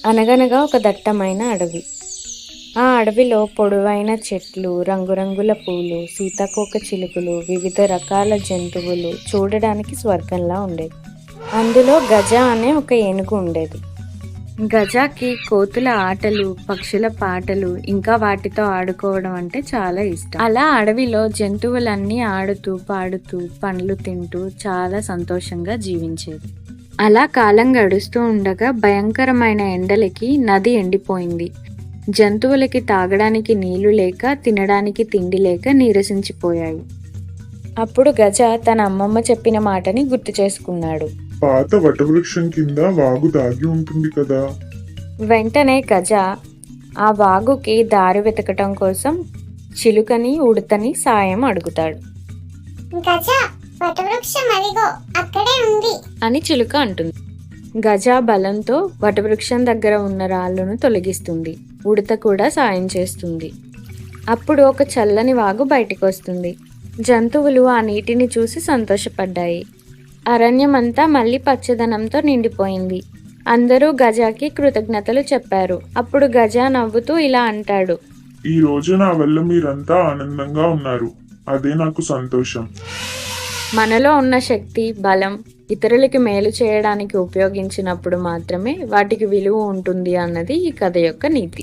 అనగనగా ఒక దట్టమైన అడవి. ఆ అడవిలో పొడవైన చెట్లు, రంగురంగుల పూలు, సీతాకోక చిలుకలు, వివిధ రకాల జంతువులు చూడడానికి స్వర్గంలా ఉండేది. అందులో గజ అనే ఒక ఏనుగు ఉండేది. గజాకి కోతుల ఆటలు, పక్షుల పాటలు, ఇంకా వాటితో ఆడుకోవడం అంటే చాలా ఇష్టం. అలా అడవిలో జంతువులన్నీ ఆడుతూ, పాడుతూ, పండ్లు తింటూ చాలా సంతోషంగా జీవించేది. అలా కాలం గడుస్తూ ఉండగా భయంకరమైన ఎండలకి నది ఎండిపోయింది. జంతువులకి తాగడానికి నీళ్లు లేక, తినడానికి తిండి లేక నీరసించిపోయాయి. అప్పుడు గజ తన అమ్మమ్మ చెప్పిన మాటని గుర్తు చేసుకున్నాడు. పాత వటవృక్షం కింద వాగు దాగి ఉంటుంది కదా. వెంటనే గజ ఆ వాగుకి దారి వెతకటం కోసం చిలుకని, ఉడతని సాయం అడుగుతాడు. గజ, వటవృక్షం అదిగో అక్కడే ఉంది అని చిలుక అంటుంది. గజ బలంతో వటవృక్షం దగ్గర ఉన్న రాళ్ళను తొలగిస్తుంది. ఉడత కూడా సాయం చేస్తుంది. అప్పుడు ఒక చల్లని వాగు బయటికి వస్తుంది. జంతువులు ఆ నీటిని చూసి సంతోషపడ్డాయి. అరణ్యమంతా మళ్ళీ పచ్చదనంతో నిండిపోయింది. అందరూ గజాకి కృతజ్ఞతలు చెప్పారు. అప్పుడు గజ నవ్వుతూ ఇలా అంటాడు. ఈ రోజు నా వల్ల మీరంతా ఆనందంగా ఉన్నారు. అదే నాకు సంతోషం. మనలో ఉన్న శక్తి, బలం ఇతరులకి మేలు చేయడానికి ఉపయోగించినప్పుడు మాత్రమే వాటికి విలువ ఉంటుంది అన్నది ఈ కథ యొక్క నీతి.